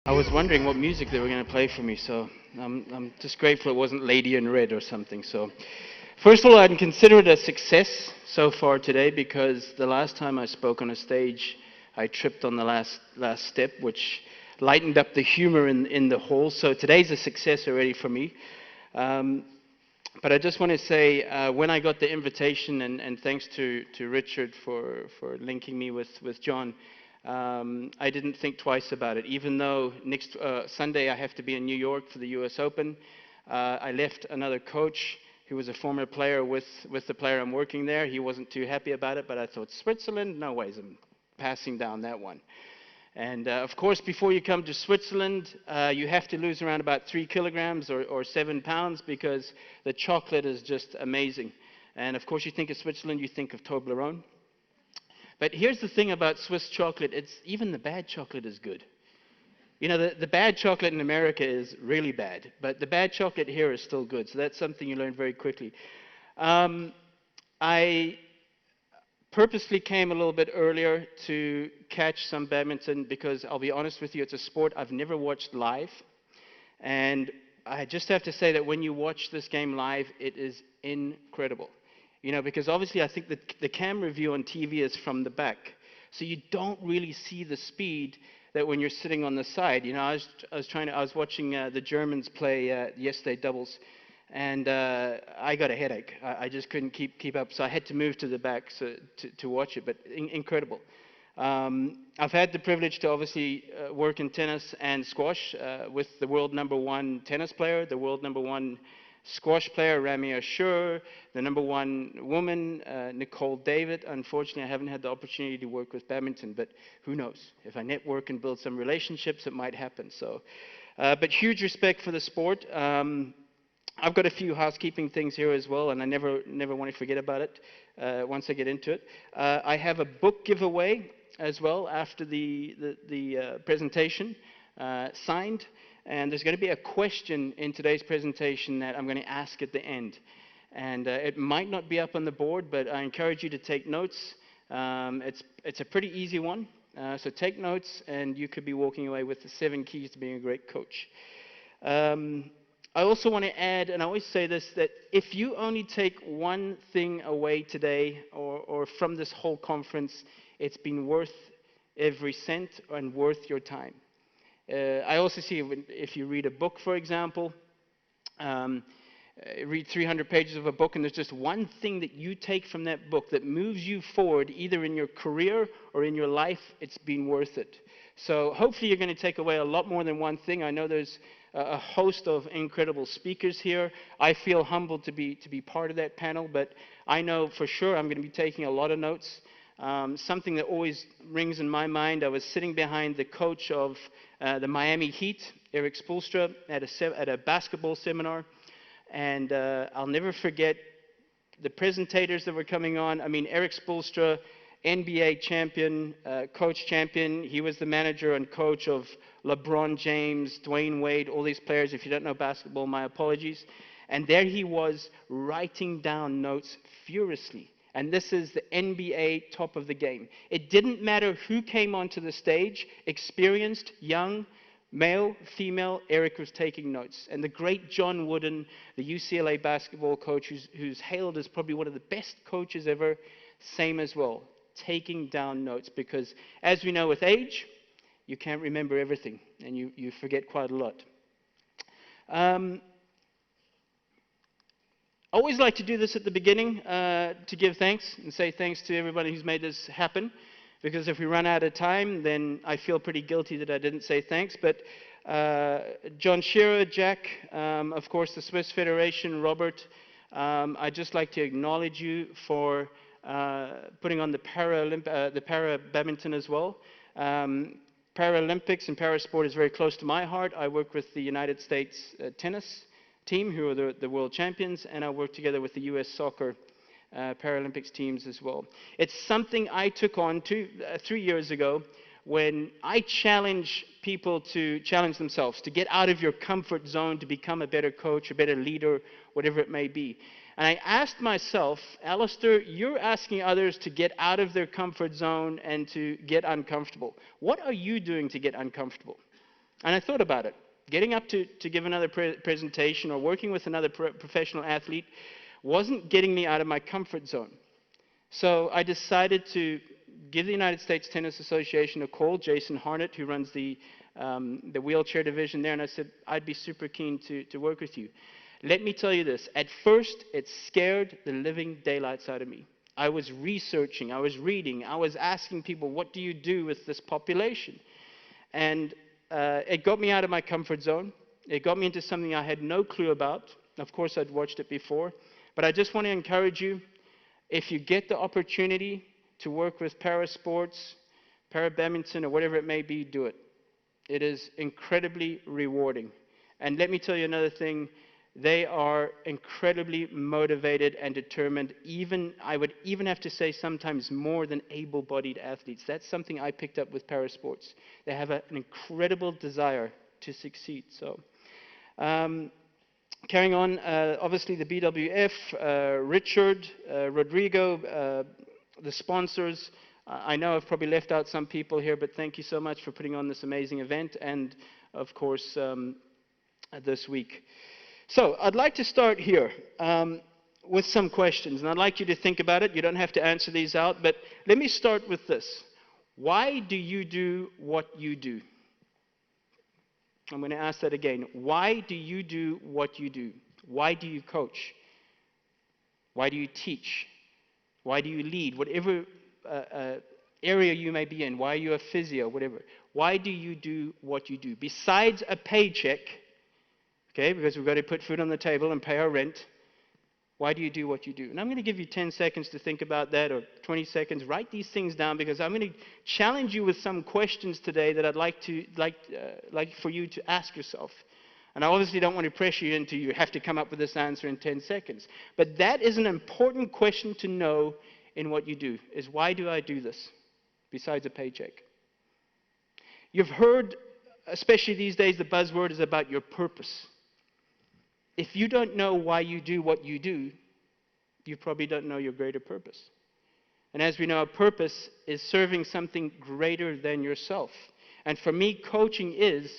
I was wondering what music they were going to play for me, so I'm just grateful it wasn't Lady in Red or something. So, first of all, I'd consider it a success so far today because the last time I spoke on a stage, I tripped on the last step, which lightened up the humor in the hall. So today's a success already for me. But I just want to say, when I got the invitation, and thanks to Richard for linking me with John, I didn't think twice about it. Even though next Sunday I have to be in New York for the US Open, I left another coach who was a former player with the player I'm working there. He wasn't too happy about it, but I thought, Switzerland? No ways, I'm passing down that one. And of course, before you come to Switzerland, you have to lose around about 3 kilograms or 7 pounds because the chocolate is just amazing. And of course, you think of Switzerland, you think of Toblerone. But here's the thing about Swiss chocolate, even the bad chocolate is good. You know, the bad chocolate in America is really bad, but the bad chocolate here is still good. So that's something you learn very quickly. I purposely came a little bit earlier to catch some badminton because I'll be honest with you, it's a sport I've never watched live. And I just have to say that when you watch this game live, it is incredible. You know, because obviously I think that the camera view on TV is from the back. So you don't really see the speed that when you're sitting on the side. You know, I was watching the Germans play yesterday doubles, and I got a headache. I just couldn't keep up. So I had to move to the back to watch it, but incredible. I've had the privilege to obviously work in tennis and squash with the world #1 tennis player, the world #1 squash player, Ramia Shur, the #1 woman, Nicole David. Unfortunately, I haven't had the opportunity to work with badminton, but who knows? If I network and build some relationships, it might happen. So, but huge respect for the sport. I've got a few housekeeping things here as well, and I never want to forget about it once I get into it. I have a book giveaway as well after the presentation, signed. And there's going to be a question in today's presentation that I'm going to ask at the end. And it might not be up on the board, but I encourage you to take notes. It's a pretty easy one. So take notes, and you could be walking away with the 7 keys to being a great coach. I also want to add, and I always say this, that if you only take one thing away today or from this whole conference, it's been worth every cent and worth your time. I also see if you read a book, for example, read 300 pages of a book, and there's just one thing that you take from that book that moves you forward, either in your career or in your life, it's been worth it. So hopefully you're going to take away a lot more than one thing. I know there's a host of incredible speakers here. I feel humbled to be part of that panel, but I know for sure I'm going to be taking a lot of notes. Something that always rings in my mind, I was sitting behind the coach of the Miami Heat, Erik Spoelstra, at a basketball seminar, and I'll never forget the presentators that were coming on. I mean, Erik Spoelstra, NBA champion, coach champion. He was the manager and coach of LeBron James, Dwayne Wade, all these players. If you don't know basketball, my apologies. And there he was writing down notes furiously. And this is the NBA top of the game. It didn't matter who came onto the stage, experienced, young, male, female, Erik was taking notes. And the great John Wooden, the UCLA basketball coach, who's hailed as probably one of the best coaches ever, same as well, taking down notes. Because as we know with age, you can't remember everything, and you forget quite a lot. I always like to do this at the beginning to give thanks and say thanks to everybody who's made this happen, because if we run out of time, then I feel pretty guilty that I didn't say thanks. But John Shearer, Jack, of course the Swiss Federation, Robert, I'd just like to acknowledge you for putting on the para badminton as well. Paralympics and parasport is very close to my heart. I work with the United States tennis team, who are the world champions, and I work together with the US soccer Paralympics teams as well. It's something I took on 3 years ago when I challenge people to challenge themselves, to get out of your comfort zone, to become a better coach, a better leader, whatever it may be. And I asked myself, Allistair, you're asking others to get out of their comfort zone and to get uncomfortable. What are you doing to get uncomfortable? And I thought about it. Getting up to give another presentation or working with another professional athlete wasn't getting me out of my comfort zone. So I decided to give the United States Tennis Association a call, Jason Harnett, who runs the wheelchair division there, and I said, I'd be super keen to work with you. Let me tell you this. At first, it scared the living daylights out of me. I was researching, I was reading, I was asking people, what do you do with this population? And it got me out of my comfort zone. It got me into something I had no clue about. Of course, I'd watched it before. But I just want to encourage you, if you get the opportunity to work with para-sports, para-badminton, or whatever it may be, do it. It is incredibly rewarding. And let me tell you another thing. They are incredibly motivated and determined, I would even have to say sometimes more than able-bodied athletes. That's something I picked up with parasports. They have an incredible desire to succeed. So, carrying on, obviously the BWF, Richard, Rodrigo, the sponsors. I know I've probably left out some people here, but thank you so much for putting on this amazing event, and of course this week. So I'd like to start here with some questions, and I'd like you to think about it. You don't have to answer these out, but let me start with this. Why do you do what you do? I'm going to ask that again. Why do you do what you do? Why do you coach? Why do you teach? Why do you lead? Whatever area you may be in, why are you a physio, whatever. Why do you do what you do? Besides a paycheck, okay, because we've got to put food on the table and pay our rent. Why do you do what you do? And I'm going to give you 10 seconds to think about that, or 20 seconds. Write these things down, because I'm going to challenge you with some questions today that I'd like for you to ask yourself. And I obviously don't want to pressure you into you have to come up with this answer in 10 seconds. But that is an important question to know in what you do, is why do I do this, besides a paycheck? You've heard, especially these days, the buzzword is about your purpose. If you don't know why you do what you do, you probably don't know your greater purpose. And as we know, a purpose is serving something greater than yourself. And for me, coaching is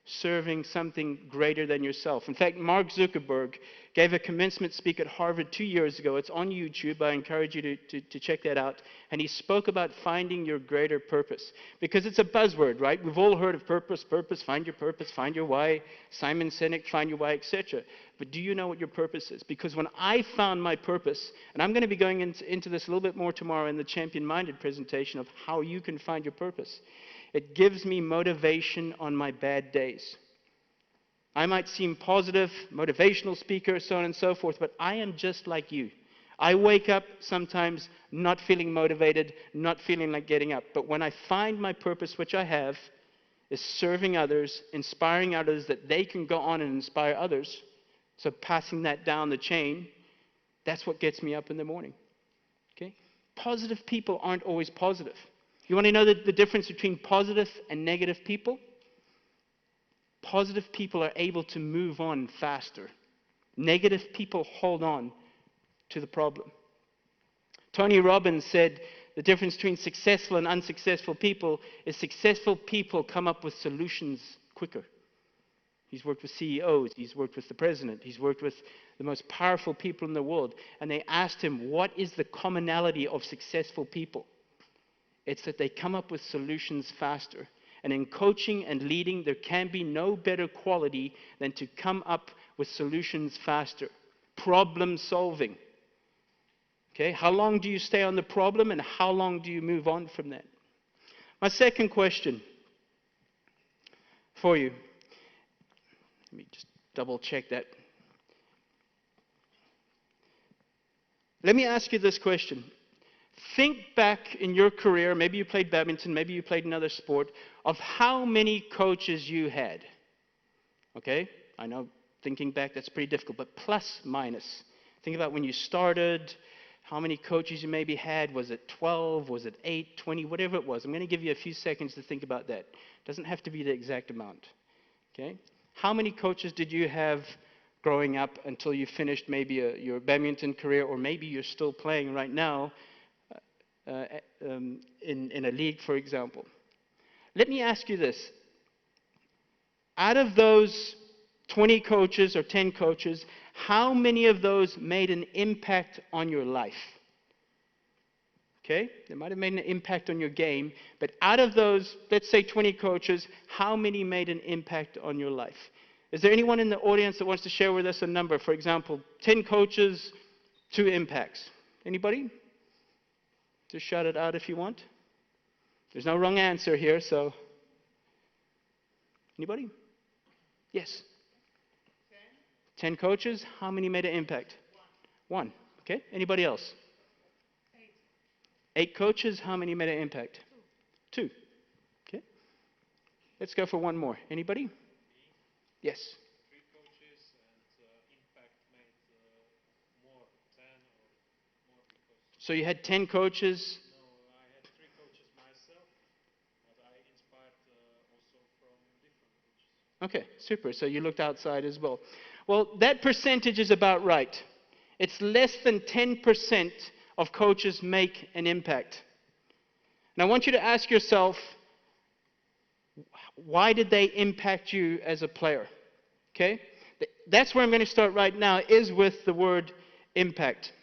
serving something greater than yourself. In fact, Mark Zuckerberg gave a commencement speak at Harvard 2 years ago. It's on YouTube. I encourage you to check that out. And he spoke about finding your greater purpose. Because it's a buzzword, right? We've all heard of purpose, find your why. Simon Sinek, find your why, etc. But do you know what your purpose is? Because when I found my purpose, and I'm going to be going into this a little bit more tomorrow in the Champion-Minded presentation of how you can find your purpose. It gives me motivation on my bad days. I might seem positive, motivational speaker, so on and so forth, but I am just like you. I wake up sometimes not feeling motivated, not feeling like getting up. But when I find my purpose, which I have, is serving others, inspiring others that they can go on and inspire others, so passing that down the chain, that's what gets me up in the morning. Okay? Positive people aren't always positive. You want to know the difference between positive and negative people? Positive people are able to move on faster. Negative people hold on to the problem. Tony Robbins said the difference between successful and unsuccessful people is successful people come up with solutions quicker. He's worked with CEOs, he's worked with the president, he's worked with the most powerful people in the world. And they asked him, what is the commonality of successful people? It's that they come up with solutions faster. And in coaching and leading, there can be no better quality than to come up with solutions faster. Problem solving. Okay, how long do you stay on the problem, and how long do you move on from that? My second question for you. Let me just double check that. Let me ask you this question. Think back in your career, maybe you played badminton, maybe you played another sport, of how many coaches you had. Okay? I know thinking back that's pretty difficult, but plus, minus. Think about when you started, how many coaches you maybe had. Was it 12? Was it 8, 20, whatever it was. I'm going to give you a few seconds to think about that. It doesn't have to be the exact amount. Okay? How many coaches did you have growing up until you finished maybe your badminton career, or maybe you're still playing right now in a league, for example? Let me ask you this. Out of those 20 coaches or 10 coaches, how many of those made an impact on your life? Okay? They might have made an impact on your game, but out of those, let's say 20 coaches, how many made an impact on your life? Is there anyone in the audience that wants to share with us a number? For example, 10 coaches, 2 impacts. Anybody? Just shout it out if you want. There's no wrong answer here, so. Anybody? Yes. 10 coaches, how many made an impact? One. Okay. Anybody else? 8 coaches, how many made an impact? 2. Okay. Let's go for one more. Anybody? Yes. 3 coaches and impact made more, 10 or more because. So you had 10 coaches. No, I had 3 coaches myself, but I inspired also from different coaches. Okay, super. So you looked outside as well. Well, that percentage is about right. It's less than 10% of coaches make an impact. And I want you to ask yourself, why did they impact you as a player? Okay? That's where I'm going to start right now, is with the word impact.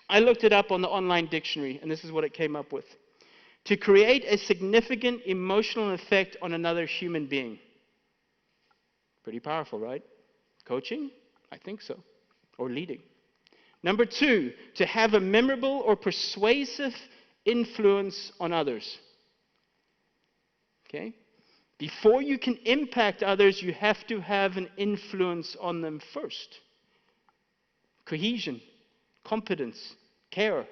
I looked it up on the online dictionary, and this is what it came up with. To create a significant emotional effect on another human being. Pretty powerful, right? Coaching? I think so. Or leading. Number 2, to have a memorable or persuasive influence on others. Okay? Before you can impact others, you have to have an influence on them first. Cohesion, competence, care,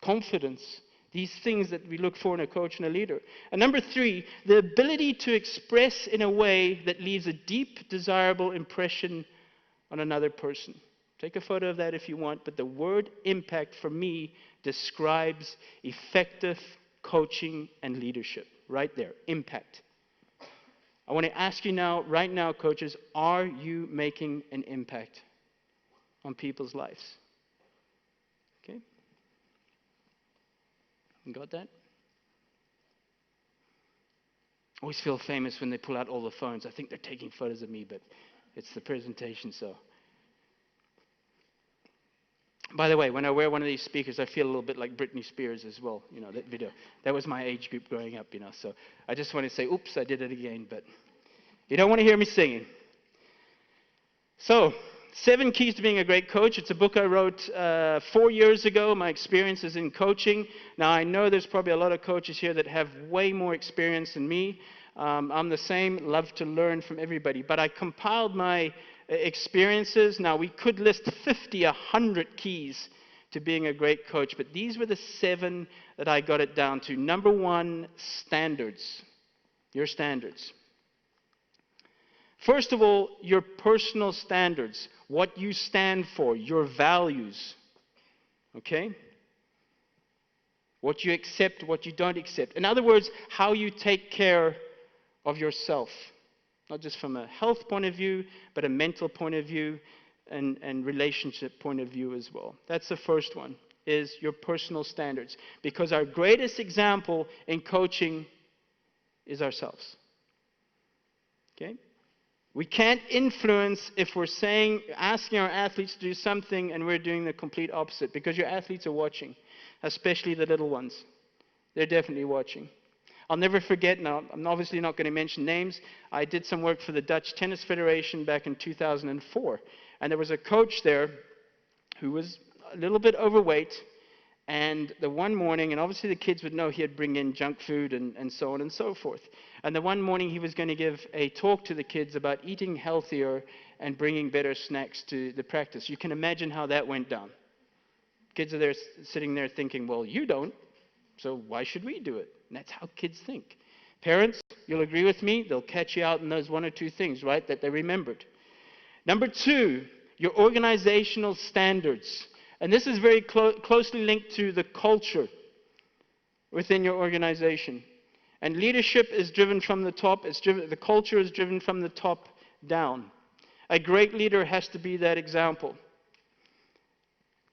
confidence. These things that we look for in a coach and a leader. And number 3, the ability to express in a way that leaves a deep, desirable impression on another person. Take a photo of that if you want, but the word impact for me describes effective coaching and leadership. Right there, impact. I want to ask you now, right now, coaches, are you making an impact on people's lives? Okay? You got that? I always feel famous when they pull out all the phones. I think they're taking photos of me, but it's the presentation, so. By the way, when I wear one of these speakers, I feel a little bit like Britney Spears as well. You know, that video. That was my age group growing up, you know. So I just want to say, oops, I did it again. But you don't want to hear me singing. So, 7 Keys to Being a Great Coach. It's a book I wrote 4 years ago. My experiences in coaching. Now, I know there's probably a lot of coaches here that have way more experience than me. I'm the same. Love to learn from everybody. But I compiled my experiences. Now, we could list 50, 100 keys to being a great coach, but these were the 7 that I got it down to. Number 1, standards. Your standards. First of all, your personal standards. What you stand for, your values. Okay? What you accept, what you don't accept. In other words, how you take care of yourself. Not just from a health point of view, but a mental point of view and relationship point of view as well. That's the first one, is your personal standards. Because our greatest example in coaching is ourselves. Okay? We can't influence if we're asking our athletes to do something and we're doing the complete opposite, because your athletes are watching, especially the little ones. They're definitely watching. I'll never forget, now I'm obviously not going to mention names, I did some work for the Dutch Tennis Federation back in 2004. And there was a coach there who was a little bit overweight. And the one morning, and obviously the kids would know he'd bring in junk food and so on and so forth. And the one morning he was going to give a talk to the kids about eating healthier and bringing better snacks to the practice. You can imagine how that went down. Kids are there sitting there thinking, well, you don't, so why should we do it? And that's how kids think. Parents, you'll agree with me, they'll catch you out in those 1 or 2 things, right, that they remembered. Number 2, your organizational standards. And this is very closely linked to the culture within your organization. And leadership is driven from the top. The culture is driven from the top down. A great leader has to be that example.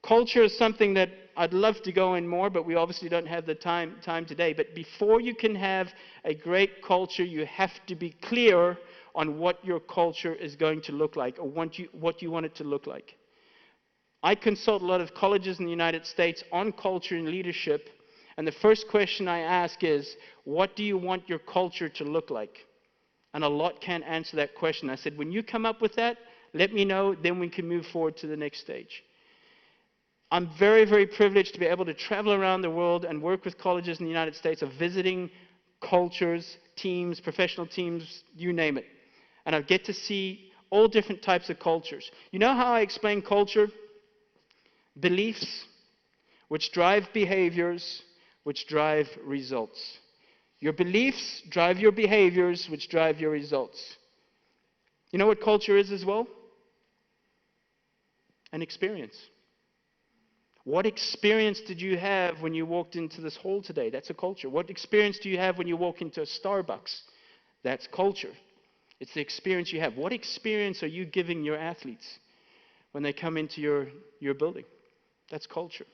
Culture is something that I'd love to go in more, but we obviously don't have the time today. But before you can have a great culture, you have to be clear on what your culture is going to look like, or what you want it to look like. I consult a lot of colleges in the United States on culture and leadership, and the first question I ask is, what do you want your culture to look like? And a lot can't answer that question. I said, when you come up with that, let me know, then we can move forward to the next stage. I'm very, very privileged to be able to travel around the world and work with colleges in the United States of visiting cultures, teams, professional teams, you name it. And I get to see all different types of cultures. You know how I explain culture? Beliefs, which drive behaviors, which drive results. Your beliefs drive your behaviors, which drive your results. You know what culture is as well? An experience. What experience did you have when you walked into this hall today? That's a culture. What experience do you have when you walk into a Starbucks? That's culture. It's the experience you have. What experience are you giving your athletes when they come into your building? That's culture.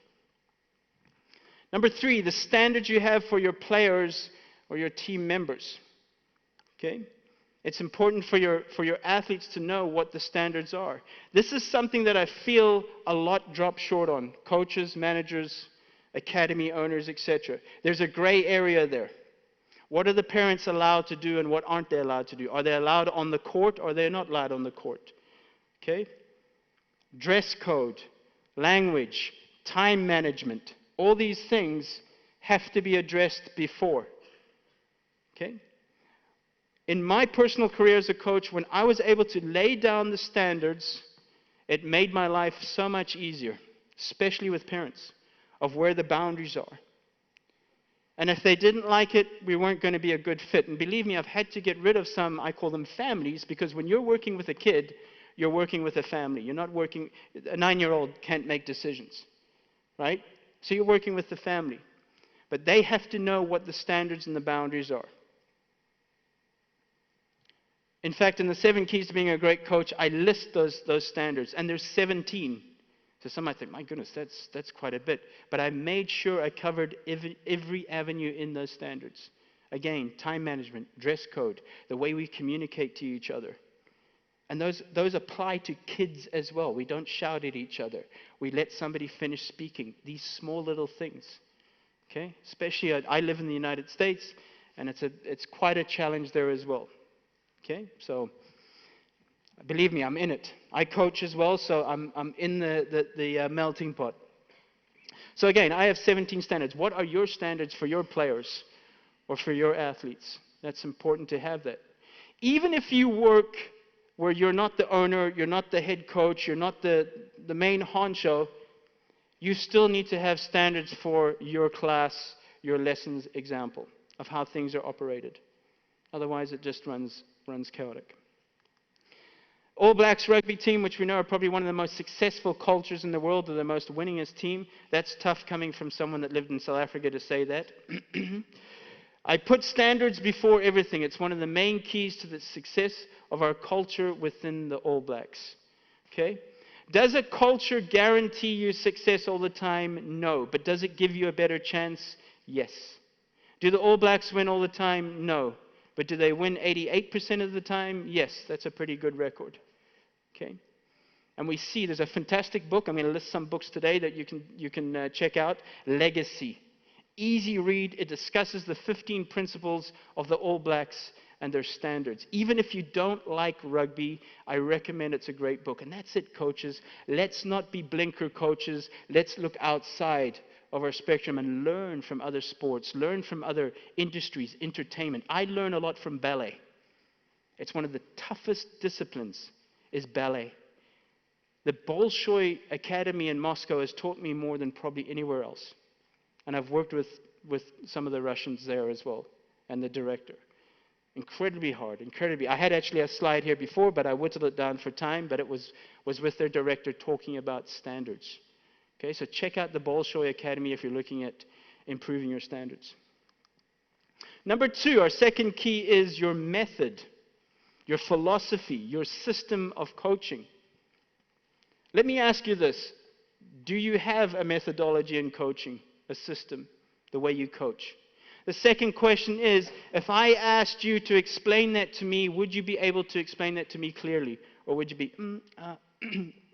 Number 3, the standards you have for your players or your team members. Okay? It's important for your athletes to know what the standards are. This is something that I feel a lot drop short on. Coaches, managers, academy owners, etc. There's a gray area there. What are the parents allowed to do and what aren't they allowed to do? Are they allowed on the court or are they not allowed on the court? Okay? Dress code, language, time management, all these things have to be addressed before. Okay? In my personal career as a coach, when I was able to lay down the standards, it made my life so much easier, especially with parents, of where the boundaries are. And if they didn't like it, we weren't going to be a good fit. And believe me, I've had to get rid of some, I call them families, because when you're working with a kid, you're working with a family. You're not working, a 9-year-old can't make decisions, right? So you're working with the family. But they have to know what the standards and the boundaries are. In fact, in the 7 keys to being a great coach, I list those standards, and there's 17. So some might think, my goodness, that's quite a bit. But I made sure I covered every avenue in those standards. Again, time management, dress code, the way we communicate to each other. And those apply to kids as well. We don't shout at each other. We let somebody finish speaking. These small little things. Okay? Especially, I live in the United States, and it's quite a challenge there as well. Okay? So, believe me, I'm in it. I coach as well, so I'm in the melting pot. So again, I have 17 standards. What are your standards for your players or for your athletes? That's important to have that. Even if you work where you're not the owner, you're not the head coach, you're not the main honcho, you still need to have standards for your class, your lessons example of how things are operated. Otherwise, it just runs chaotic. All Blacks rugby team, which we know are probably one of the most successful cultures in the world, they're the most winningest team. That's tough coming from someone that lived in South Africa to say that. I put standards before everything. It's one of the main keys to the success of our culture within the All Blacks. Okay? Does a culture guarantee you success all the time? No. But does it give you a better chance? Yes. Do the All Blacks win all the time? No. But do they win 88% of the time? Yes. That's a pretty good record. Okay? And we see there's a fantastic book. I'm going to list some books today that you can check out. Legacy. Easy read. It discusses the 15 principles of the All Blacks and their standards. Even if you don't like rugby, I recommend it's a great book. And that's it, coaches. Let's not be blinker coaches. Let's look outside of our spectrum and learn from other sports, learn from other industries, entertainment. I learn a lot from ballet. It's one of the toughest disciplines is ballet. The Bolshoi Academy in Moscow has taught me more than probably anywhere else. And I've worked with some of the Russians there as well, and the director. Incredibly hard, incredibly. I had actually a slide here before, but I whittled it down for time, but it was with their director talking about standards. Okay, so check out the Bolshoi Academy if you're looking at improving your standards. Number 2, our second key is your method, your philosophy, your system of coaching. Let me ask you this. Do you have a methodology in coaching, a system, the way you coach? The second question is, if I asked you to explain that to me, would you be able to explain that to me clearly? Or would you be,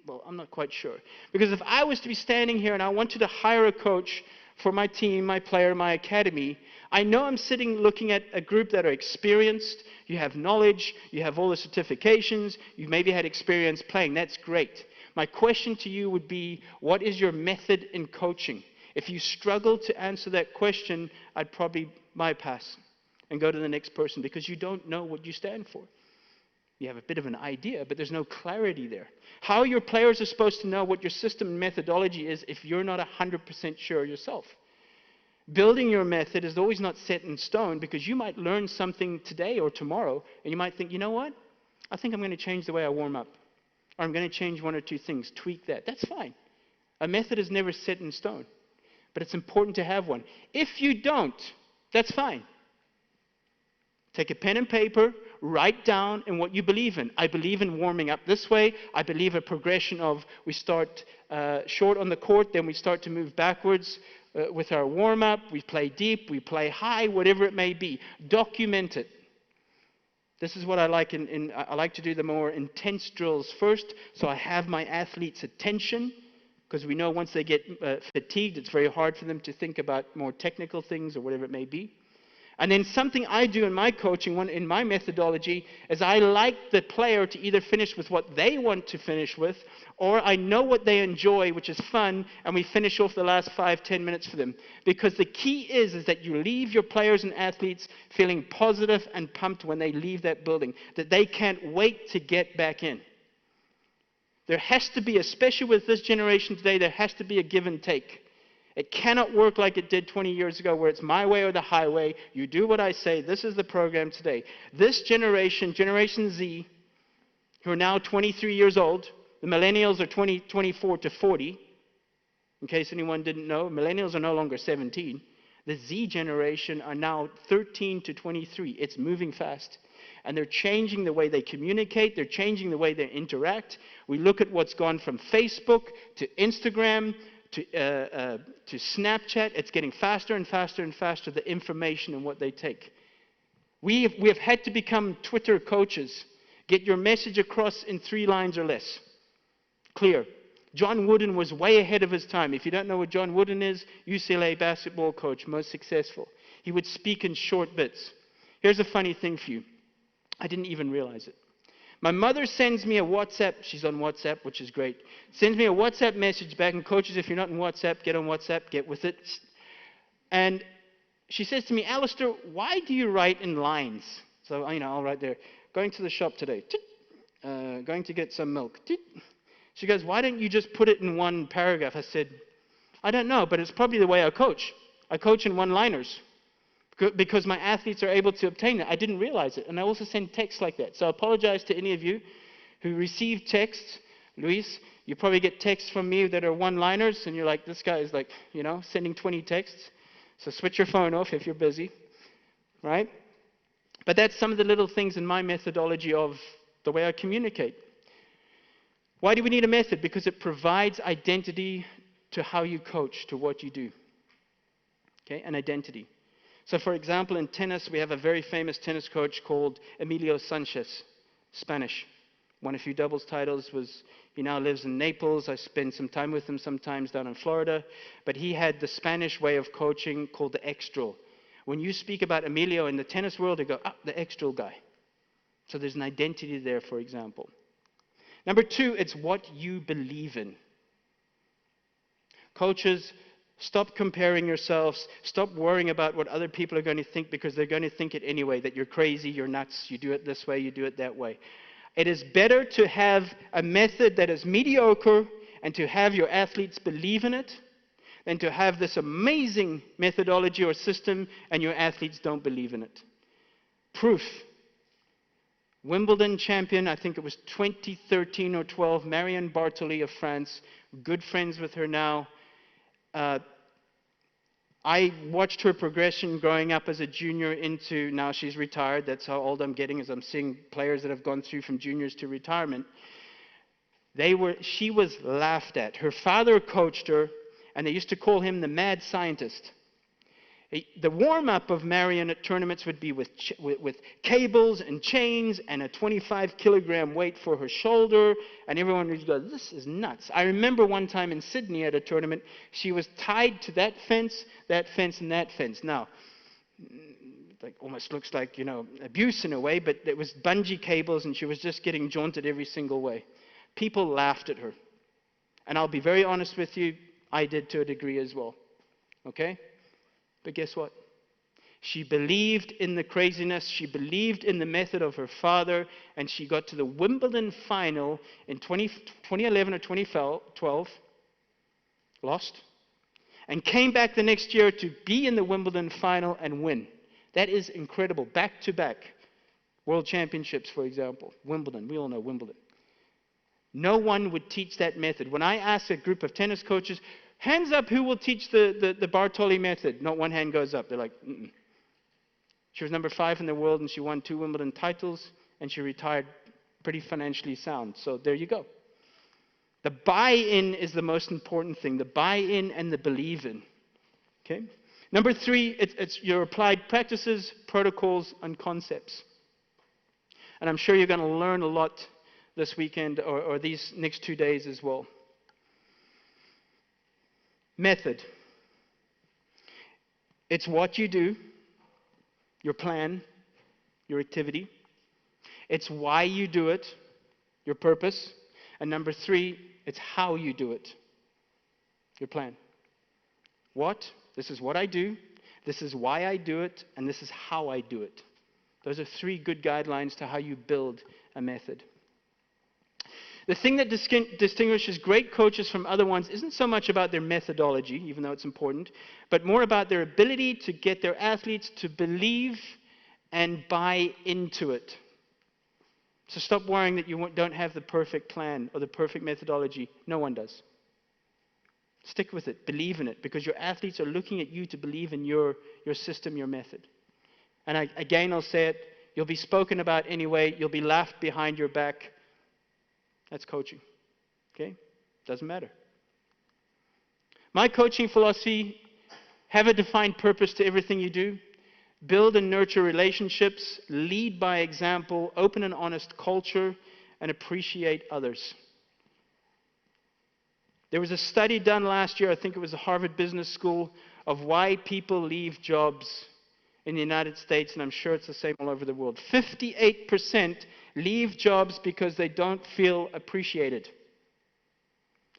well, I'm not quite sure. Because if I was to be standing here and I wanted to hire a coach for my team, my player, my academy, I know I'm sitting looking at a group that are experienced, you have knowledge, you have all the certifications, you maybe had experience playing, that's great. My question to you would be, what is your method in coaching? If you struggle to answer that question, I'd probably bypass and go to the next person because you don't know what you stand for. You have a bit of an idea, but there's no clarity there. How your players are supposed to know what your system and methodology is if you're not 100% sure yourself. Building your method is always not set in stone because you might learn something today or tomorrow and you might think, you know what? I think I'm going to change the way I warm up. Or I'm going to change one or two things, tweak that. That's fine. A method is never set in stone. But it's important to have one. If you don't, that's fine. Take a pen and paper, write down in what you believe in. I believe in warming up this way. I believe a progression of we start short on the court, then we start to move backwards with our warm-up. We play deep, we play high, whatever it may be. Document it. This is what I like. I like to do the more intense drills first, so I have my athletes' attention. Because we know once they get fatigued, it's very hard for them to think about more technical things or whatever it may be. And then something I do in my coaching, in my methodology, is I like the player to either finish with what they want to finish with, or I know what they enjoy, which is fun, and we finish off the last 5-10 minutes for them. Because the key is that you leave your players and athletes feeling positive and pumped when they leave that building, that they can't wait to get back in. There has to be, especially with this generation today, there has to be a give and take. It cannot work like it did 20 years ago where it's my way or the highway. You do what I say. This is the program today. This generation, Generation Z, who are now 23 years old, the millennials are 24 to 40. In case anyone didn't know, millennials are no longer 17. The Z generation are now 13 to 23. It's moving fast. And they're changing the way they communicate. They're changing the way they interact. We look at what's gone from Facebook to Instagram to Snapchat. It's getting faster and faster and faster, the information and what they take. We have had to become Twitter coaches. Get your message across in 3 lines or less. Clear. John Wooden was way ahead of his time. If you don't know what John Wooden is, UCLA basketball coach, most successful. He would speak in short bits. Here's a funny thing for you. I didn't even realize it. My mother sends me a WhatsApp. She's on WhatsApp, which is great. Sends me a WhatsApp message back. And coaches, if you're not in WhatsApp, get on WhatsApp. Get with it. And she says to me, Allistair, why do you write in lines? So, I'll write there. Going to the shop today. Going to get some milk. She goes, why don't you just put it in one paragraph? I said, I don't know, but it's probably the way I coach. I coach in one-liners. Because my athletes are able to obtain that. I didn't realize it. And I also send texts like that. So I apologize to any of you who receive texts. Luis, you probably get texts from me that are one-liners. And you're like, this guy is like, sending 20 texts. So switch your phone off if you're busy. Right? But that's some of the little things in my methodology of the way I communicate. Why do we need a method? Because it provides identity to how you coach, to what you do. Okay? An identity. So, for example, in tennis, we have a very famous tennis coach called Emilio Sanchez, Spanish. Won a few doubles titles. He now lives in Naples. I spend some time with him sometimes down in Florida. But he had the Spanish way of coaching called the X-drill. When you speak about Emilio in the tennis world, they go, the X-drill guy. So there's an identity there, for example. Number 2, it's what you believe in. Coaches, stop comparing yourselves. Stop worrying about what other people are going to think because they're going to think it anyway, that you're crazy, you're nuts, you do it this way, you do it that way. It is better to have a method that is mediocre and to have your athletes believe in it than to have this amazing methodology or system and your athletes don't believe in it. Proof. Wimbledon champion, I think it was 2013 or 12, Marion Bartoli of France, good friends with her now. I watched her progression growing up as a junior into, now she's retired, that's how old I'm getting as I'm seeing players that have gone through from juniors to retirement. She was laughed at. Her father coached her, and they used to call him the mad scientist. The warm-up of Marion at tournaments would be with cables and chains and a 25-kilogram weight for her shoulder, and everyone would go, this is nuts. I remember one time in Sydney at a tournament, she was tied to that fence, and that fence. Now, like almost looks like, abuse in a way, but it was bungee cables, and she was just getting jaunted every single way. People laughed at her. And I'll be very honest with you, I did to a degree as well. Okay? But guess what? She believed in the craziness. She believed in the method of her father. And she got to the Wimbledon final in 2011 or 2012. Lost. And came back the next year to be in the Wimbledon final and win. That is incredible. Back to back. World Championships, for example. Wimbledon. We all know Wimbledon. No one would teach that method. When I ask a group of tennis coaches, hands up who will teach the Bartoli method, not one hand goes up. They're like, mm-mm. She was number 5 in the world, and she won 2 Wimbledon titles, and she retired pretty financially sound. So there you go. The buy-in is the most important thing. The buy-in and the believe-in. Okay? Number 3, it's your applied practices, protocols, and concepts. And I'm sure you're going to learn a lot this weekend or these next 2 days as well. Method. It's what you do, your plan, your activity. It's why you do it, your purpose. And number 3, it's how you do it, your plan. What? This is what I do. This is why I do it. And this is how I do it. Those are 3 good guidelines to how you build a method. The thing that distinguishes great coaches from other ones isn't so much about their methodology, even though it's important, but more about their ability to get their athletes to believe and buy into it. So stop worrying that you don't have the perfect plan or the perfect methodology. No one does. Stick with it. Believe in it, because your athletes are looking at you to believe in your system, your method. And again, I'll say it, you'll be spoken about anyway. You'll be laughed behind your back. That's coaching. Okay? Doesn't matter. My coaching philosophy, have a defined purpose to everything you do. Build and nurture relationships. Lead by example. Open and honest culture. And appreciate others. There was a study done last year, I think it was the Harvard Business School, of why people leave jobs in the United States, and I'm sure it's the same all over the world. 58% leave jobs because they don't feel appreciated.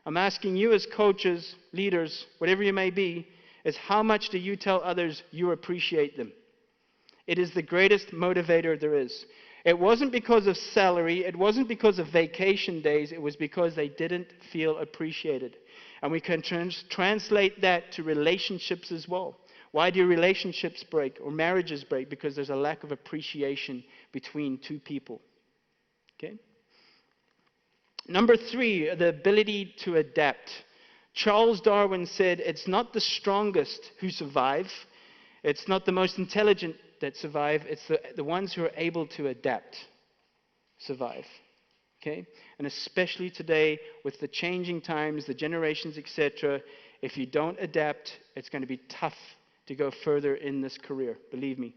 I'm asking you as coaches, leaders, whatever you may be, is how much do you tell others you appreciate them? It is the greatest motivator there is. It wasn't because of salary, it wasn't because of vacation days, it was because they didn't feel appreciated. And we can translate that to relationships as well. Why do relationships break or marriages break? Because there's a lack of appreciation between 2 people. Okay? Number 3, the ability to adapt. Charles Darwin said, it's not the strongest who survive. It's not the most intelligent that survive. It's the ones who are able to adapt survive. Okay? And especially today with the changing times, the generations, etc., if you don't adapt, it's going to be tough to go further in this career, believe me.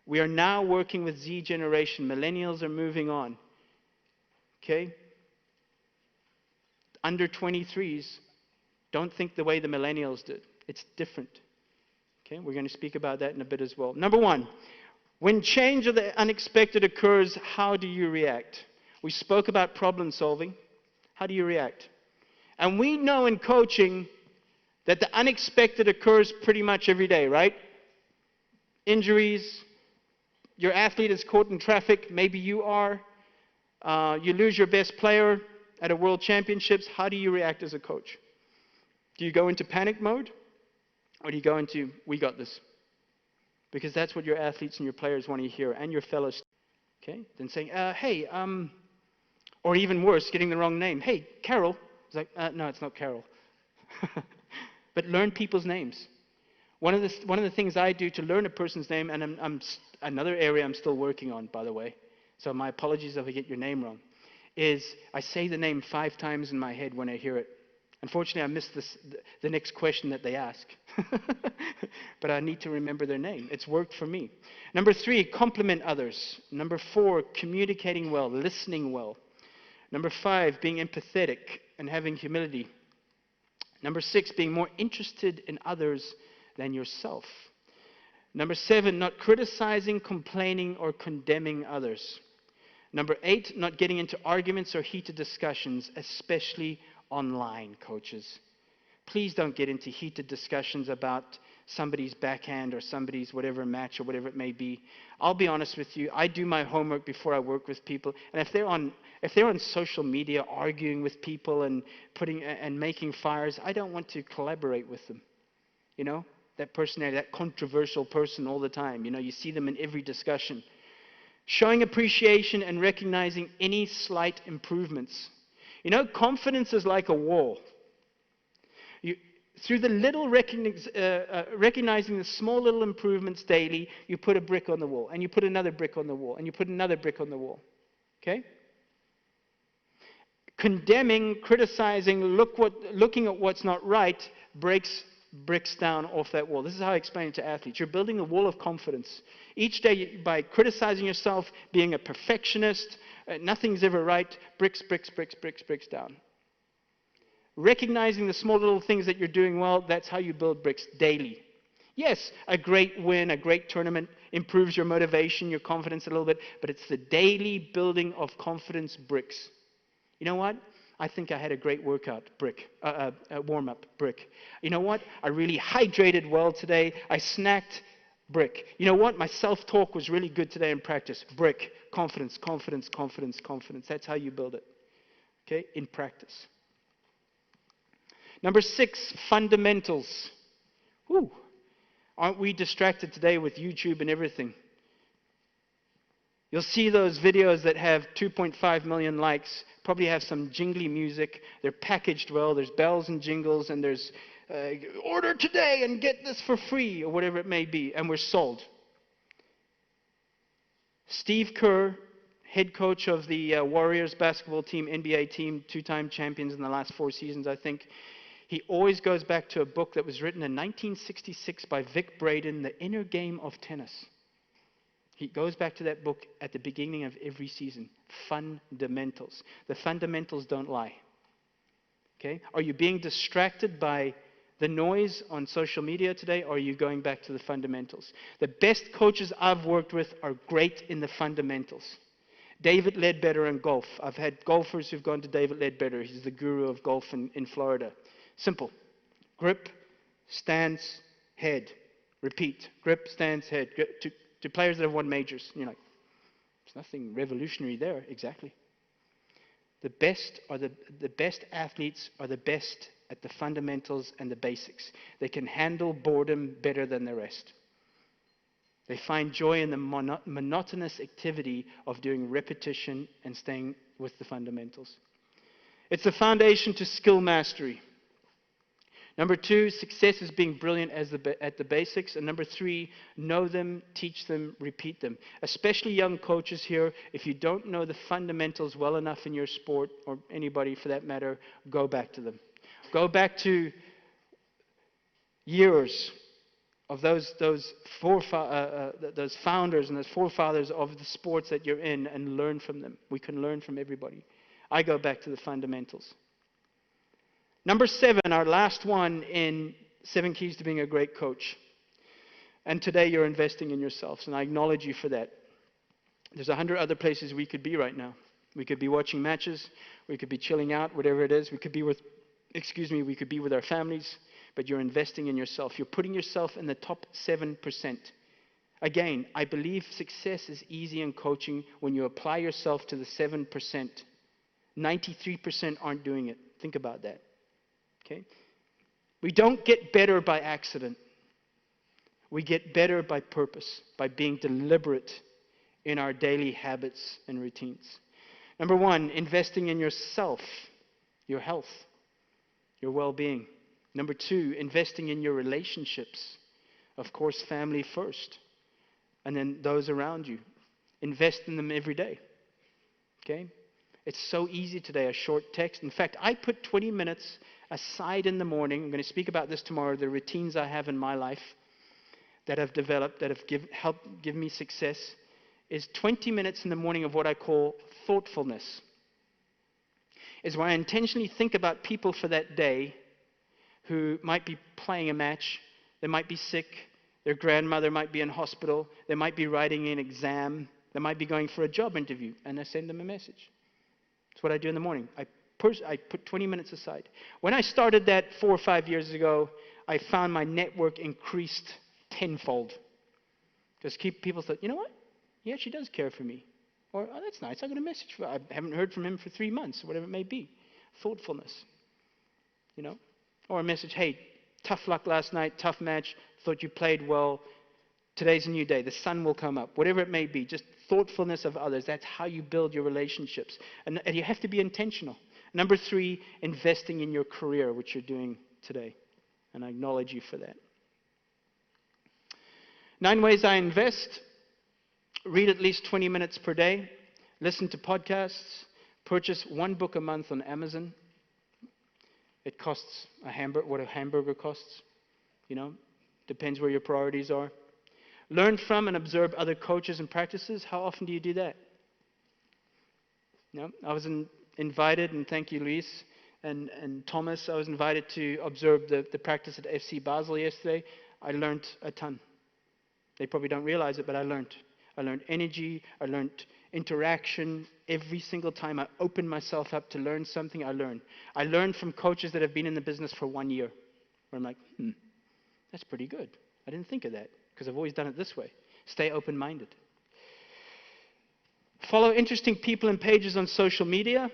We are now working with Z generation. Millennials are moving on. Okay? Under 23s don't think the way the millennials did. It's different. Okay? We're going to speak about that in a bit as well. Number 1, when change or the unexpected occurs, how do you react? We spoke about problem solving. How do you react? And we know in coaching that the unexpected occurs pretty much every day, right? Injuries, your athlete is caught in traffic, maybe you are. You lose your best player at a World Championships. How do you react as a coach? Do you go into panic mode? Or do you go into, we got this? Because that's what your athletes and your players want to hear, and your fellows. Okay? Then saying, hey, or even worse, getting the wrong name. Hey, Carol. It's like, no, it's not Carol. But learn people's names. One of the things I do to learn a person's name, and another area I'm still working on, by the way, so my apologies if I get your name wrong, is I say the name 5 times in my head when I hear it. Unfortunately, I missed the next question that they ask. But I need to remember their name. It's worked for me. Number 3, compliment others. Number 4, communicating well, listening well. Number 5, being empathetic and having humility. Number 6, being more interested in others than yourself. Number 7, not criticizing, complaining, or condemning others. Number 8, not getting into arguments or heated discussions, especially online, coaches. Please don't get into heated discussions about somebody's backhand or somebody's whatever match or whatever it may be. I'll be honest with you, I do my homework before I work with people, and if they're on social media arguing with people and making fires, I don't want to collaborate with them. You know, that personality, that controversial person all the time. You know, you see them in every discussion. Showing appreciation and recognizing any slight improvements. You know, confidence is like a wall. Through the little recognizing the small little improvements daily, you put a brick on the wall, and you put another brick on the wall, and you put another brick on the wall. Okay? Condemning, criticizing, looking at what's not right breaks bricks down off that wall. This is how I explain it to athletes. You're building a wall of confidence. Each day, by criticizing yourself, being a perfectionist, nothing's ever right, bricks down. Recognizing the small little things that you're doing well, that's how you build bricks daily. Yes, a great win, a great tournament improves your motivation, your confidence a little bit, but it's the daily building of confidence bricks. You know what? I think I had a great workout, warm-up, brick. You know what? I really hydrated well today. I snacked, brick. You know what? My self-talk was really good today in practice, brick. Confidence. That's how you build it, okay, in practice. Number 6, fundamentals. Whew. Aren't we distracted today with YouTube and everything? You'll see those videos that have 2.5 million likes, probably have some jingly music. They're packaged well. There's bells and jingles, and there's order today and get this for free, or whatever it may be, and we're sold. Steve Kerr, head coach of the Warriors basketball team, NBA team, 2-time champions in the last 4 seasons, I think. He always goes back to a book that was written in 1966 by Vic Braden, The Inner Game of Tennis. He goes back to that book at the beginning of every season. Fundamentals. The fundamentals don't lie. Okay? Are you being distracted by the noise on social media today, or are you going back to the fundamentals? The best coaches I've worked with are great in the fundamentals. David Ledbetter in golf. I've had golfers who've gone to David Ledbetter. He's the guru of golf in Florida. Simple. Grip, stance, head. Repeat. Grip, stance, head. To players that have won majors. You're like, there's nothing revolutionary there. Exactly. The best athletes are the best at the fundamentals and the basics. They can handle boredom better than the rest. They find joy in the monotonous activity of doing repetition and staying with the fundamentals. It's the foundation to skill mastery. Number 2, success is being brilliant at the basics. And number 3, know them, teach them, repeat them. Especially young coaches here, if you don't know the fundamentals well enough in your sport, or anybody for that matter, go back to them. Go back to years of those founders and those forefathers of the sports that you're in, and learn from them. We can learn from everybody. I go back to the fundamentals. Number 7, our last one in 7 Keys to Being a Great Coach. And today you're investing in yourselves, and I acknowledge you for that. There's 100 other places we could be right now. We could be watching matches, we could be chilling out, whatever it is. We could be with our families, but you're investing in yourself. You're putting yourself in the top 7%. Again, I believe success is easy in coaching when you apply yourself to the 7%. 93% aren't doing it. Think about that. Okay? We don't get better by accident. We get better by purpose, by being deliberate in our daily habits and routines. Number 1, investing in yourself, your health, your well-being. Number 2, investing in your relationships. Of course, family first, and then those around you. Invest in them every day. Okay? It's so easy today, a short text. In fact, I put 20 minutes aside in the morning, I'm going to speak about this tomorrow, the routines I have in my life that I've developed, that have helped give me success, is 20 minutes in the morning of what I call thoughtfulness. Is where I intentionally think about people for that day who might be playing a match, they might be sick, their grandmother might be in hospital, they might be writing an exam, they might be going for a job interview, and I send them a message. That's what I do in the morning. I put 20 minutes aside. When I started that 4 or 5 years ago, I found my network increased tenfold. Because people thought, you know what? He actually does care for me. Or, oh, that's nice. I got a message. I haven't heard from him for 3 months, or whatever it may be. Thoughtfulness. You know? Or a message, hey, tough luck last night, tough match, thought you played well. Today's a new day. The sun will come up. Whatever it may be. Just thoughtfulness of others. That's how you build your relationships. And you have to be intentional. Number 3, investing in your career, which you're doing today. And I acknowledge you for that. 9 ways I invest. Read at least 20 minutes per day. Listen to podcasts. Purchase 1 book a month on Amazon. It costs what a hamburger costs. You know, depends where your priorities are. Learn from and observe other coaches and practices. How often do you do that? You know, I was invited, and thank you, Luis and Thomas. I was invited to observe the practice at FC Basel yesterday. I learned a ton. They probably don't realize it, but I learned. I learned energy. I learned interaction. Every single time I opened myself up to learn something, I learned. I learned from coaches that have been in the business for 1 year. Where I'm like, that's pretty good. I didn't think of that because I've always done it this way. Stay open-minded. Follow interesting people and pages on social media.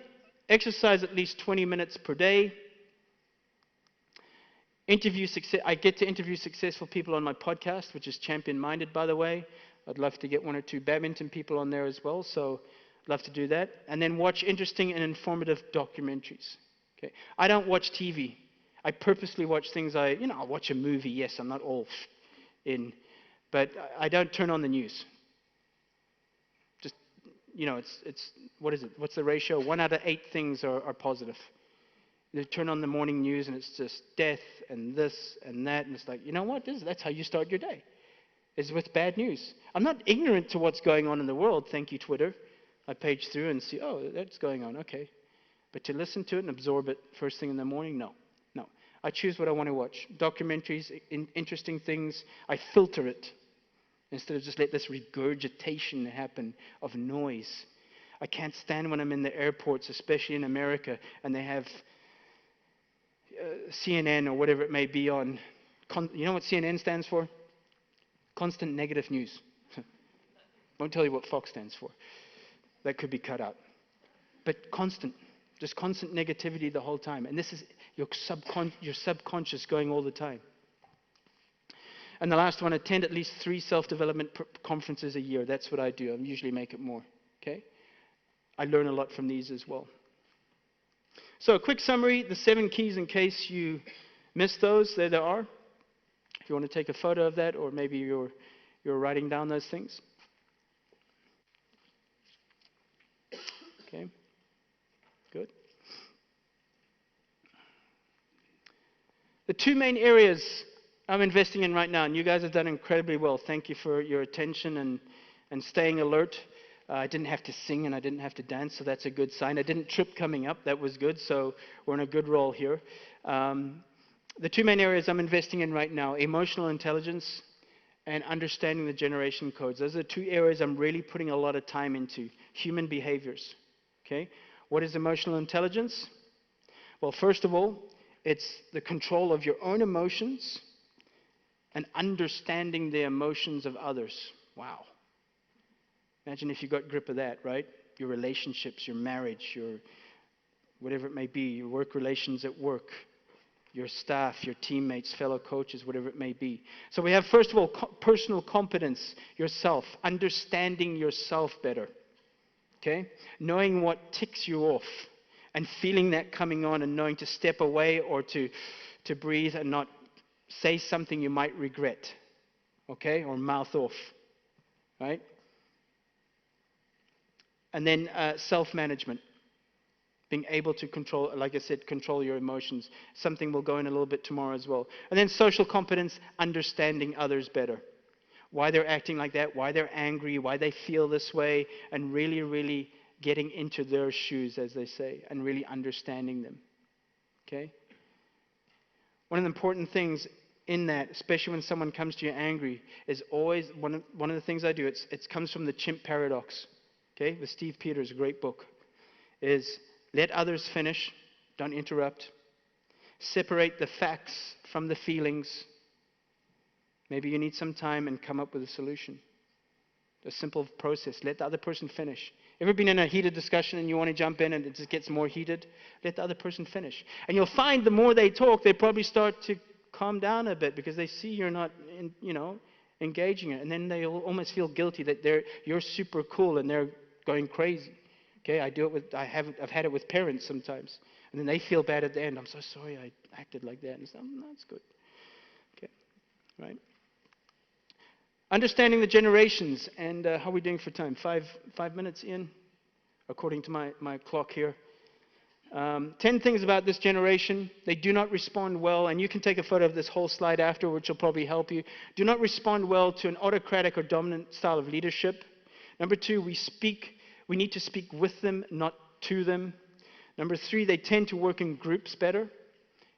Exercise at least 20 minutes per day. I get to interview successful people on my podcast, which is champion-minded, by the way. I'd love to get 1 or 2 badminton people on there as well, so I'd love to do that. And then watch interesting and informative documentaries. Okay? I don't watch TV. I purposely watch things I'll watch a movie. Yes, I'm not all in, but I don't turn on the news. Just, it's what is it? What's the ratio? 1 out of 8 things are positive. They turn on the morning news and it's just death and this and that, and it's like, you know what? That's how you start your day, is with bad news. I'm not ignorant to what's going on in the world. Thank you, Twitter. I page through and see, oh, that's going on. Okay. But to listen to it and absorb it first thing in the morning, no. I choose what I want to watch. Documentaries, interesting things. I filter it instead of just let this regurgitation happen of noise. I can't stand when I'm in the airports, especially in America, and they have CNN or whatever it may be on. You know what CNN stands for? Constant negative news. Won't tell you what Fox stands for. That could be cut out. But just constant negativity the whole time. And this is your subconscious going all the time. And the last one, attend at least 3 self-development conferences a year. That's what I do. I usually make it more. Okay? I learn a lot from these as well. So a quick summary, the 7 keys in case you missed those. There they are. If you want to take a photo of that, or maybe you're writing down those things. Okay. Good. The 2 main areas I'm investing in right now, and you guys have done incredibly well. Thank you for your attention and staying alert. I didn't have to sing and I didn't have to dance, so that's a good sign. I didn't trip coming up. That was good, so we're in a good roll here. The 2 main areas I'm investing in right now, emotional intelligence and understanding the generation codes. Those are the 2 areas I'm really putting a lot of time into. Human behaviors. Okay? What is emotional intelligence? Well, first of all, it's the control of your own emotions and understanding the emotions of others. Wow. Imagine if you got grip of that, right? Your relationships, your marriage, your whatever it may be, your work relations at work, your staff, your teammates, fellow coaches, whatever it may be. So we have, first of all, personal competence, yourself, understanding yourself better. Okay? Knowing what ticks you off and feeling that coming on and knowing to step away or to breathe and not say something you might regret. Okay? Or mouth off. Right? And then self-management. Being able to control, like I said, control your emotions. Something we'll go in a little bit tomorrow as well. And then social competence, understanding others better. Why they're acting like that, why they're angry, why they feel this way, and really, really getting into their shoes, as they say, and really understanding them. Okay? One of the important things in that, especially when someone comes to you angry, is always, one of the things I do, it comes from the chimp paradox. Okay? With Steve Peters, a great book, is let others finish, don't interrupt. Separate the facts from the feelings. Maybe you need some time and come up with a solution. A simple process. Let the other person finish. Ever been in a heated discussion and you want to jump in and it just gets more heated? Let the other person finish. And you'll find the more they talk, they probably start to calm down a bit because they see you're not, engaging it. And then they'll almost feel guilty that you're super cool and they're going crazy. Okay, I've had it with parents sometimes. And then they feel bad at the end. I'm so sorry I acted like that. And so, no, that's good. Okay, right. Understanding the generations. And how are we doing for time? 5 minutes in, according to my clock here. 10 things about this generation. They do not respond well. And you can take a photo of this whole slide after, which will probably help you. Do not respond well to an autocratic or dominant style of leadership. Number 2, we need to speak with them, not to them. Number 3, they tend to work in groups better.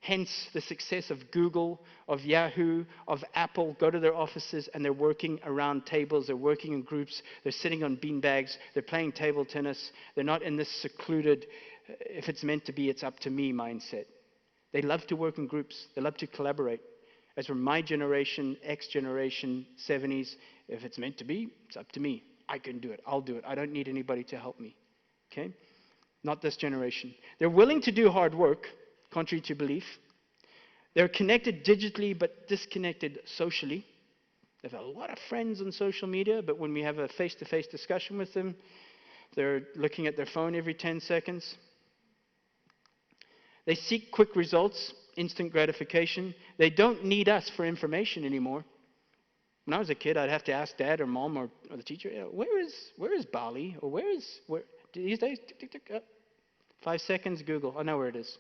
Hence the success of Google, of Yahoo, of Apple. Go to their offices and they're working around tables. They're working in groups. They're sitting on beanbags. They're playing table tennis. They're not in this secluded, if it's meant to be, it's up to me mindset. They love to work in groups. They love to collaborate. As for my generation, X generation, 70s, if it's meant to be, it's up to me. I can do it. I'll do it. I don't need anybody to help me. Okay? Not this generation. They're willing to do hard work, contrary to belief. They're connected digitally but disconnected socially. They've got a lot of friends on social media, but when we have a face-to-face discussion with them, they're looking at their phone every 10 seconds. They seek quick results, instant gratification. They don't need us for information anymore. When I was a kid, I'd have to ask Dad or Mom or the teacher, where is Bali? Or where these days, tick, tick, tick, 5 seconds, Google. I know where it is.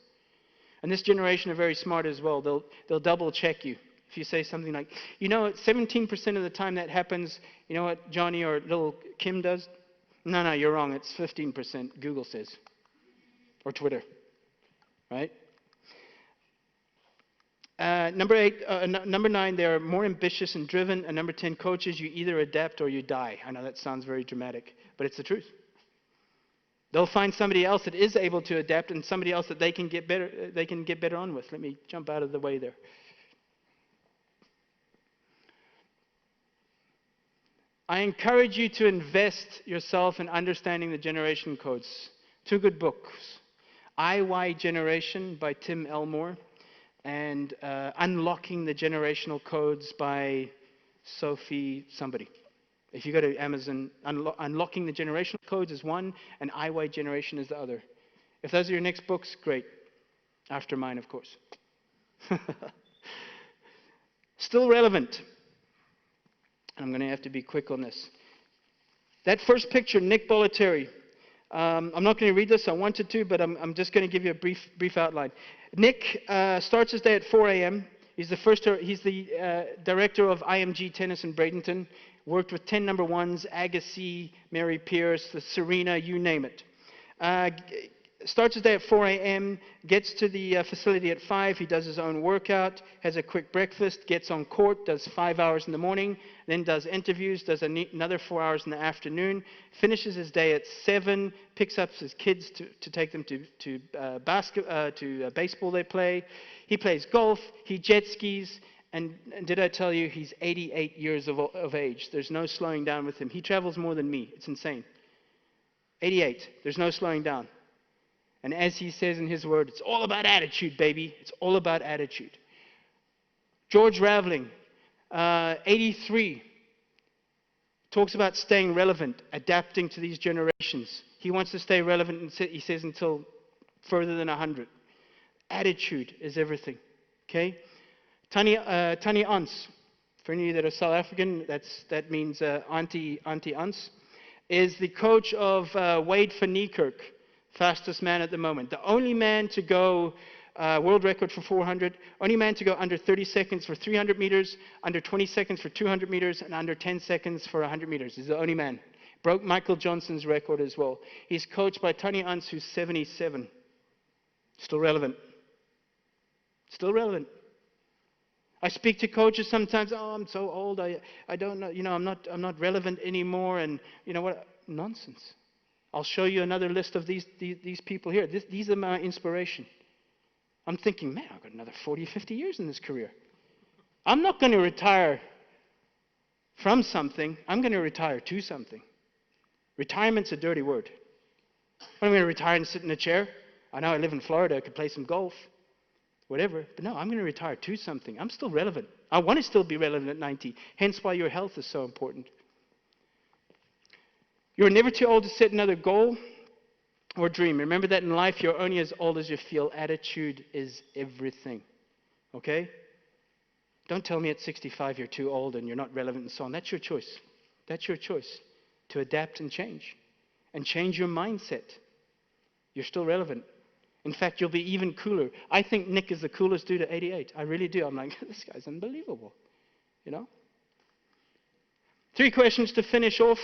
And this generation are very smart as well. They'll double check you. If you say something like, 17% of the time that happens, you know what Johnny or little Kim does? No, you're wrong. It's 15%, Google says. Or Twitter. Right? Number 9, they are more ambitious and driven. And number 10, coaches, you either adapt or you die. I know that sounds very dramatic, but it's the truth. They'll find somebody else that is able to adapt and somebody else that they can get better on with. Let me jump out of the way there. I encourage you to invest yourself in understanding the generation codes. 2 good books. IY Generation by Tim Elmore and Unlocking the Generational Codes by Sophie somebody. If you go to Amazon, Unlocking the Generational Codes is one, and IY Generation is the other. If those are your next books, great. After mine, of course. Still relevant. I'm going to have to be quick on this. That first picture, Nick Bollettieri. I'm not going to read this. I wanted to, but I'm just going to give you a brief outline. Nick starts his day at 4 a.m. He's the director of IMG Tennis in Bradenton. Worked with 10 number ones, Agassi, Mary Pierce, the Serena, you name it. Starts his day at 4 a.m., gets to the facility at 5. He does his own workout, has a quick breakfast, gets on court, does 5 hours in the morning, then does interviews, does another 4 hours in the afternoon, finishes his day at 7, picks up his kids to take them to baseball they play. He plays golf, he jet skis, and did I tell you he's 88 years of age. There's no slowing down with him. He travels more than me. It's insane. 88. There's no slowing down. And as he says in his word, it's all about attitude, baby. It's all about attitude. George Raveling, 83, talks about staying relevant, adapting to these generations. He wants to stay relevant, and he says, until further than 100. Attitude is everything. Okay? Tani Ans, for any of you that are South African, that means Auntie Ans, is the coach of Wade van Niekerk, Fastest man at the moment. The only man to go world record for 400, only man to go under 30 seconds for 300 meters, under 20 seconds for 200 meters, and under 10 seconds for 100 meters. He's the only man. Broke Michael Johnson's record as well. He's coached by Tony Ants, who's 77. Still relevant. Still relevant. I speak to coaches sometimes, oh, I'm so old, I don't know, I'm not relevant anymore, and you know what? Nonsense. I'll show you another list of these people here. These are my inspiration. I'm thinking, man, I've got another 40, 50 years in this career. I'm not going to retire from something. I'm going to retire to something. Retirement's a dirty word. I'm going to retire and sit in a chair. I know I live in Florida. I could play some golf, whatever. But no, I'm going to retire to something. I'm still relevant. I want to still be relevant at 90. Hence why your health is so important. You're never too old to set another goal or dream. Remember that in life, you're only as old as you feel. Attitude is everything. Okay? Don't tell me at 65 you're too old and you're not relevant and so on. That's your choice. That's your choice to adapt and change. And change your mindset. You're still relevant. In fact, you'll be even cooler. I think Nick is the coolest dude at 88. I really do. I'm like, this guy's unbelievable. You know? 3 questions to finish off.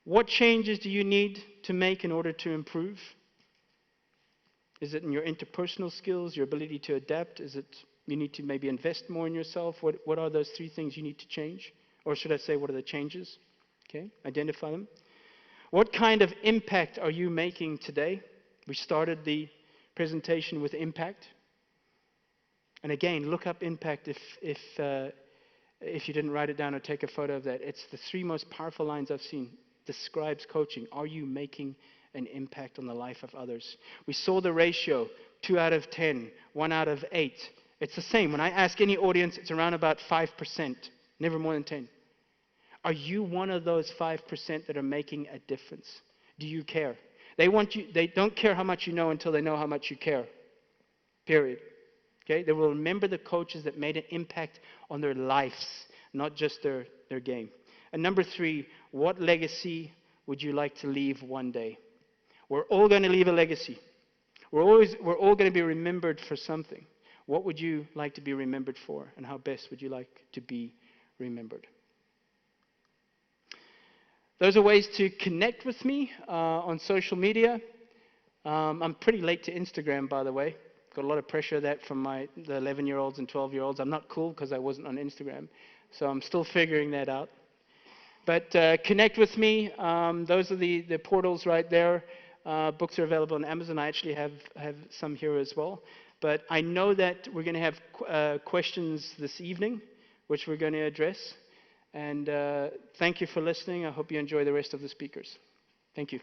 What changes do you need to make in order to improve? Is it in your interpersonal skills, your ability to adapt? Is it you need to maybe invest more in yourself? What are those 3 things you need to change? Or should I say, what are the changes? Okay, identify them. What kind of impact are you making today? We started the presentation with impact. And again, look up impact if you didn't write it down or take a photo of that. It's the 3 most powerful lines I've seen. Describes coaching. Are you making an impact on the life of others? We saw the ratio, 2 out of 10, 1 out of 8. It's the same. When I ask any audience, it's around about 5%, never more than 10. Are you one of those 5% that are making a difference? Do you care? They don't care how much you know until they know how much you care. Period. Okay? They will remember the coaches that made an impact on their lives, not just their game. And number 3, what legacy would you like to leave one day? We're all going to leave a legacy. We're all going to be remembered for something. What would you like to be remembered for? And how best would you like to be remembered? Those are ways to connect with me on social media. I'm pretty late to Instagram, by the way. Got a lot of pressure of that from the 11-year-olds and 12-year-olds. I'm not cool because I wasn't on Instagram. So I'm still figuring that out. But connect with me. Those are the portals right there. Books are available on Amazon. I actually have some here as well. But I know that we're going to have questions this evening, which we're going to address. And thank you for listening. I hope you enjoy the rest of the speakers. Thank you.